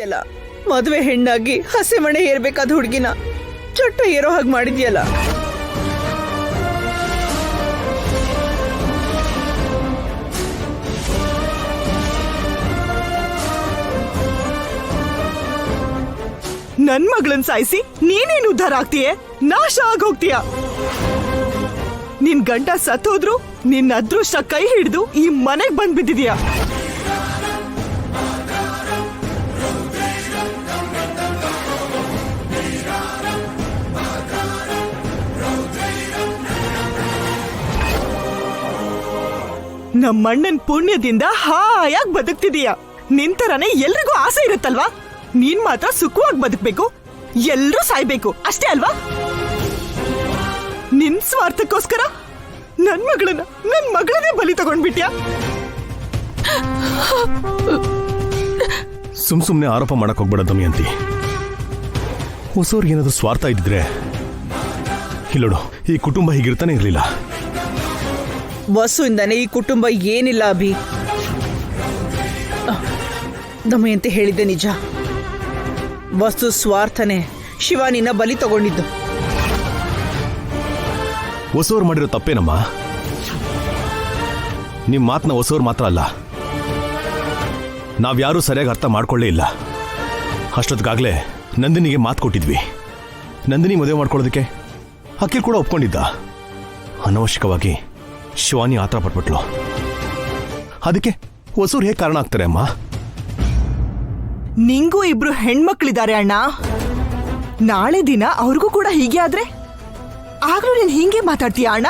ಮಾಡಿದ್ಯಲ್ಲ, ಮದುವೆ ಹೆಣ್ಣಾಗಿ ಹಸೆ ಮಣೆ ಏರ್ಬೇಕಾದ ಹುಡುಗಿನ ಚಟ್ಟ ಏರೋ ಹಾಗೆ ಮಾಡಿದ್ಯಲ್ಲ. ನನ್ ಮಗಳನ್ ಸಾಯಿಸಿ ನೀನೇನು ಉದ್ಧಾರ ಆಗ್ತೀಯ, ನಾಶ ಆಗೋಗ್ತೀಯ. ನಿನ್ ಗಂಡ ಸತ್ತೋದ್ರು ನಿನ್ನ ಅದೃಷ್ಟ ಕೈ ಹಿಡಿದು ಈ ಮನೆಗ್ ಬಂದ್ ಬಿದ್ದಿದ್ಯಾ. ನಮ್ಮಣ್ಣನ್ ಪುಣ್ಯದಿಂದ ಹಾಯಾಗಿ ಬದುಕ್ತಿದೀಯ. ನಿಂತರನೇ ಎಲ್ರಿಗೂ ಆಸೆ ಇರುತ್ತಲ್ವಾ, ನೀನ್ ಮಾತ್ರ ಸುಖವಾಗಿ ಬದುಕ್ಬೇಕು, ಎಲ್ರೂ ಸಾಯ್ಬೇಕು ಅಷ್ಟೇ ಅಲ್ವಾ? ನಿನ್ ಸ್ವಾರ್ಥಕ್ಕೋಸ್ಕರ ನನ್ ಮಗಳನ್ನೇ ಬಲಿ ತಗೊಂಡ್ಬಿಟ್ಯಾ. ಸುಮ್ನೆ ಆರೋಪ ಮಾಡಕ್ ಹೋಗ್ಬೇಡ ದಮಯಂತಿ. ಹೊಸವ್ರಿಗೇನಾದ್ರೂ ಸ್ವಾರ್ಥ ಇದ್ದಿದ್ರೆ ಇಲ್ಲೋಡು, ಈ ಕುಟುಂಬ ಹೀಗಿರ್ತಾನೆ ಇರ್ಲಿಲ್ಲ. ವಸುವಿಂದಾನೆ ಈ ಕುಟುಂಬ ಏನಿಲ್ಲ ಅಭಿ. ದಮಯಂತಿ ಹೇಳಿದ್ದೆ ನಿಜ. ವಸ್ತು ಸ್ವಾರ್ಥನೆ ಶಿವಾನಿನ ಬಲಿ ತಗೊಂಡಿದ್ದು. ಹೊಸವ್ರು ಮಾಡಿರೋ ತಪ್ಪೇನಮ್ಮ? ನಿಮ್ ಮಾತನ್ನ ಹೊಸವ್ರು ಮಾತ್ರ ಅಲ್ಲ, ನಾವ್ಯಾರೂ ಸರಿಯಾಗಿ ಅರ್ಥ ಮಾಡ್ಕೊಳ್ಳೇ ಇಲ್ಲ. ಅಷ್ಟೊತ್ತಿಗಾಗ್ಲೇ ನಂದಿನಿಗೆ ಮಾತು ಕೊಟ್ಟಿದ್ವಿ. ನಂದಿನಿ ಮದುವೆ ಮಾಡ್ಕೊಳ್ಳೋದಕ್ಕೆ ಅಖಿಲ್ ಕೂಡ ಒಪ್ಕೊಂಡಿದ್ದ. ಅನವಶ್ಯಕವಾಗಿ ಶಿವಾನಿ ಆತರ ಪಟ್ಬಿಟ್ಲು. ಅದಕ್ಕೆ ಹೊಸವ್ರು ಹೇಗೆ ಕಾರಣ ಆಗ್ತಾರೆ ಅಮ್ಮ? ನಿಂಗೂ ಇಬ್ರು ಹೆಣ್ಮಕ್ಳಿದ್ದಾರೆ ಅಣ್ಣ. ನಾಳೆ ದಿನ ಅವ್ರಿಗೂ ಕೂಡ ಹೀಗೆ ಆದ್ರೆ ಆಗ್ಲೂ ನೀನ್ ಹಿಂಗೆ ಮಾತಾಡ್ತೀಯ ಅಣ್ಣ?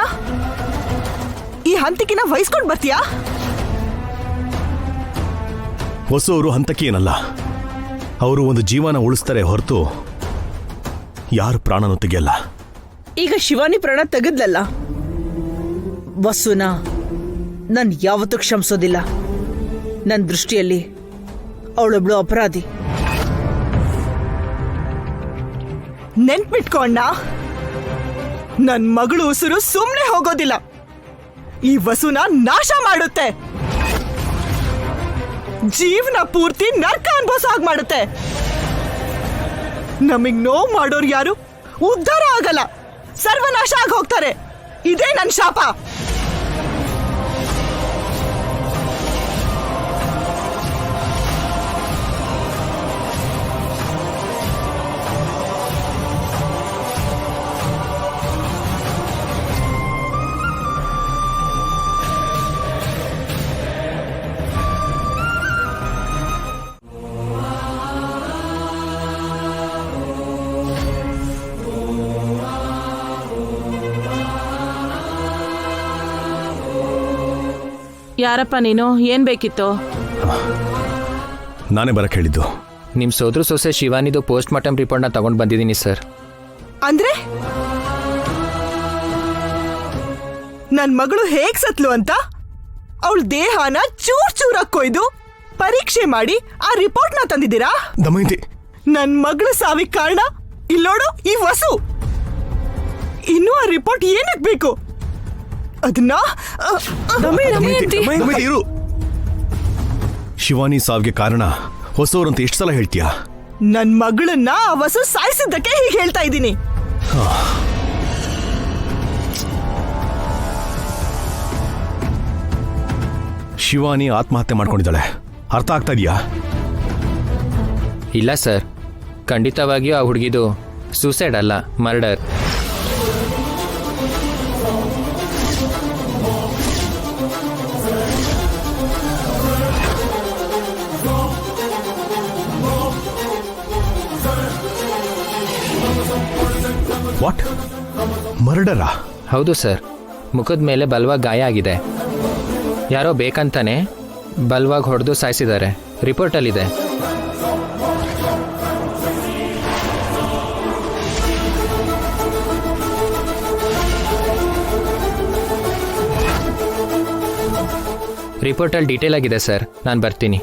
ಈ ಹಂತಕಿನ ವಹಿಸ್ಕೊಂಡ್ ಬರ್ತೀಯಾ? ಹೊಸವರು ಹಂತಕಿ ಏನಲ್ಲ, ಅವರು ಒಂದು ಜೀವನ ಉಳಿಸ್ತಾರೆ ಹೊರತು ಯಾರು ಪ್ರಾಣನೂ ತೆಗೆಯಲ್ಲ. ಈಗ ಶಿವಾನಿ ಪ್ರಾಣ ತೆಗೆದ್ಲಲ್ಲ, ವಸುನ ನನ್ ಯಾವತ್ತೂ ಕ್ಷಮಿಸೋದಿಲ್ಲ. ನನ್ನ ದೃಷ್ಟಿಯಲ್ಲಿ ಅವಳೊಬ್ಳು ಅಪರಾಧಿ. ನೆನ್ಪಿಟ್ಕೋ ಅಣ್ಣ, ನನ್ ಮಗಳು ಉಸಿರು ಸುಮ್ನೆ ಹೋಗೋದಿಲ್ಲ. ಈ ವಸುನ ನಾಶ ಮಾಡುತ್ತೆ, ಜೀವನ ಪೂರ್ತಿ ನರ್ಕ ಅನ್ಭವಿಸೋ ಹಾಗೆ ಮಾಡುತ್ತೆ. ನಮಗ್ ನೋವು ಮಾಡೋರು ಯಾರು ಉದ್ಧಾರ ಆಗಲ್ಲ, ಸರ್ವನಾಶ ಆಗಿ ಹೋಗ್ತಾರೆ. ಇದೇ ನನ್ ಶಾಪ. ಯಾರಪ್ಪ ನೀನು? ಏನ್ ಬೇಕಿತ್ತು? ನಾನೇ ಬರಕ್ ಹೇಳಿದ್ದು. ನಿಮ್ ಸೋದ್ರ ಸೊಸೆ ಶಿವಾನಿದು ಪೋಸ್ಟ್ ಮಾರ್ಟಮ್ ರಿಪೋರ್ಟ್ನ ತಗೊಂಡ್ ಬಂದಿದ್ದೀನಿ ಸರ್. ಅಂದ್ರೆ ನನ್ ಮಗಳು ಹೇಗ್ ಸತ್ಲು ಅಂತ ಅವಳ ದೇಹನ ಚೂರ್ ಚೂರಾಗಿ ಕೊಯ್ದು ಪರೀಕ್ಷೆ ಮಾಡಿ ಆ ರಿಪೋರ್ಟ್ನ ತಂದಿದ್ದೀರಾ? ದಮಯಂತಿ, ನನ್ ಮಗಳ ಸಾವಿಗೆ ಕಾರಣ ಇಲ್ಲೋಡು ಈ ವಸು. ಇನ್ನೂ ಆ ರಿಪೋರ್ಟ್ ಏನಕ್ ಬೇಕು? ಅದನ್ನ ಇರು. ಶಿವಾನಿ ಸಾವಿಗೆ ಕಾರಣ ಹೊಸವ್ರಂತ ಎಷ್ಟು ಸಲ ಹೇಳ್ತೀಯಾ? ನನ್ ಮಗಳನ್ನ ಆ ವಸು ಸಾಯಿಸಿದ್ದಕ್ಕೆ ಹೀಗೆ ಹೇಳ್ತಾ ಇದ್ದೀನಿ. ಶಿವಾನಿ ಆತ್ಮಹತ್ಯೆ ಮಾಡ್ಕೊಂಡಿದ್ದಾಳೆ, ಅರ್ಥ ಆಗ್ತಾ ಇದೆಯಾ? ಇಲ್ಲ ಸರ್, ಖಂಡಿತವಾಗಿಯೂ ಆ ಹುಡುಗಿದು ಸೂಸೈಡ್ ಅಲ್ಲ, ಮರ್ಡರ್. ವಾಟ್? ಮರ್ಡರಾ? ಹೌದು ಸರ್, ಮುಖದ ಮೇಲೆ ಬಲವಾಗಿ ಗಾಯ ಆಗಿದೆ. ಯಾರೋ ಬೇಕಂತಾನೆ ಬಲವಾಗಿ ಹೊಡೆದು ಸಾಯಿಸಿದ್ದಾರೆ, ರಿಪೋರ್ಟಲ್ಲಿದೆ. ರಿಪೋರ್ಟಲ್ಲಿ ಡೀಟೇಲ್ ಆಗಿದೆ ಸರ್, ನಾನು ಬರ್ತೀನಿ.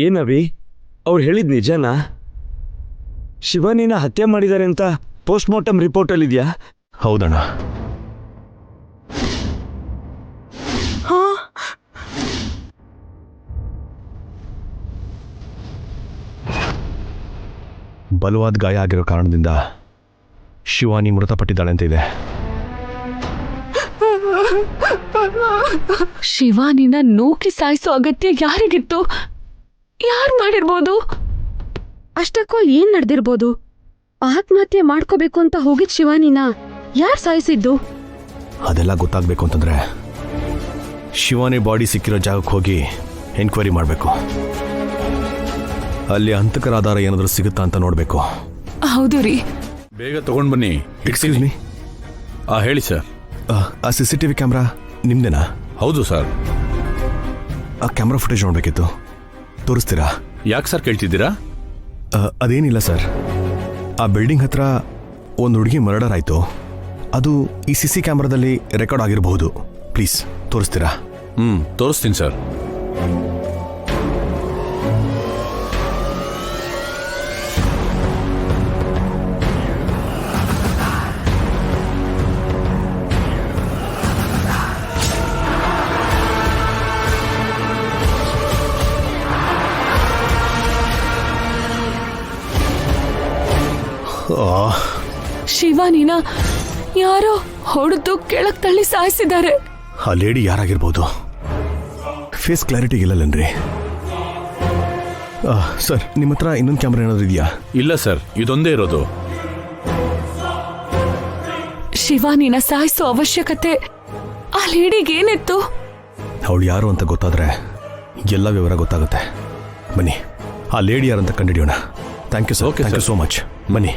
ಏನವಿ ಅವ್ರು ಹೇಳಿದ್ ನಿಜನಾ? ಶಿವಾನಿನ ಹತ್ಯೆ ಮಾಡಿದ್ದಾರೆ ಅಂತ ಪೋಸ್ಟ್ ಮಾರ್ಟಮ್ ರಿಪೋರ್ಟಲ್ಲಿದೆಯಾ? ಹೌದಣ್ಣ. ಬಲವಾದ ಗಾಯ ಆಗಿರೋ ಕಾರಣದಿಂದ ಶಿವಾನಿ ಮೃತಪಟ್ಟಿದ್ದಾಳೆ ಅಂತ ಇದೆ. ಶಿವಾನಿನ ನೂಕಿ ಸಾಯಿಸೋ ಅಗತ್ಯ ಯಾರಿಗಿತ್ತು? ಯಾರು ಮಾಡಿರ್ಬೋದು? ಅಷ್ಟಕ್ಕೂ ಏನ್ ನಡೆದಿರ್ಬೋದು? ಆತ್ಮಹತ್ಯೆ ಮಾಡ್ಕೋಬೇಕು ಅಂತ ಹೋಗಿದ್ ಶಿವಾನಿನ ಯಾರು ಸಾಯಿಸಿದ್ದು? ಅದೆಲ್ಲ ಗೊತ್ತಾಗಬೇಕು ಅಂತಂದ್ರೆ ಶಿವಾನಿ ಬಾಡಿ ಸಿಕ್ಕಿರೋ ಜಾಗಕ್ಕೆ ಹೋಗಿ ಎನ್ಕ್ವೈರಿ ಮಾಡಬೇಕು. ಅಲ್ಲಿ ಹಂತಕರ ಆಧಾರ ಏನಾದರೂ ಸಿಗುತ್ತಾ ಅಂತ ನೋಡಬೇಕು. ಹೌದು ರೀ. ಬೇಗ ತಗೊಂಡ್ ಬನ್ನಿ. ಎಕ್ಸ್ಕ್ಯೂಸ್ ಮೀ, ಹೇಳಿ ಸರ್. ಆ CCTV ಕ್ಯಾಮ್ರಾ ನಿಮ್ದೇನಾ? ಹೌದು ಸರ್. ಆ ಕ್ಯಾಮ್ರಾ ಫುಟೇಜ್ ನೋಡಬೇಕಿತ್ತು, ತೋರಿಸ್ತೀರಾ? ಯಾಕೆ ಸರ್ ಕೇಳ್ತಿದ್ದೀರಾ? ಅದೇನಿಲ್ಲ ಸರ್, ಆ ಬಿಲ್ಡಿಂಗ್ ಹತ್ರ ಒಂದು ಹುಡುಗಿ ಮರ್ಡರ್ ಆಯಿತು. ಅದು ಈ CC ಕ್ಯಾಮ್ರಾದಲ್ಲಿ ರೆಕಾರ್ಡ್ ಆಗಿರಬಹುದು. ಪ್ಲೀಸ್ ತೋರಿಸ್ತೀರಾ? ತೋರಿಸ್ತೀನಿ ಸರ್. ಶಿವಾನಿನ ಯಾರೋ ಹೊಡೆದು ಕೆಳಗ್ ತಳ್ಳಿ ಸಾಯಿಸಿದ್ದಾರೆ. ಆ ಲೇಡಿ ಯಾರಾಗಿರ್ಬೋದು? ಫೇಸ್ ಕ್ಲಾರಿಟಿ ಇಲ್ಲಲ್ಲನ್ರಿ. ಸರ್, ನಿಮ್ಮ ಹತ್ರ ಇನ್ನೊಂದು ಕ್ಯಾಮ್ರಾ ಏನಾದರೂ ಇದೆಯಾ? ಇಲ್ಲ ಸರ್, ಇದೊಂದೇ ಇರೋದು. ಶಿವಾನಿನ ಸಾಯಿಸೋ ಅವಶ್ಯಕತೆ ಆ ಲೇಡಿಗೆ ಏನಿತ್ತು? ಅವಳು ಯಾರು ಅಂತ ಗೊತ್ತಾದ್ರೆ ಎಲ್ಲ ವಿವರ ಗೊತ್ತಾಗುತ್ತೆ. ಬನ್ನಿ, ಆ ಲೇಡಿ ಯಾರಂತ ಕಂಡುಹಿಡಿಯೋಣ. Thank you sir. Okay, thank you sir. So much. ಬನ್ನಿ.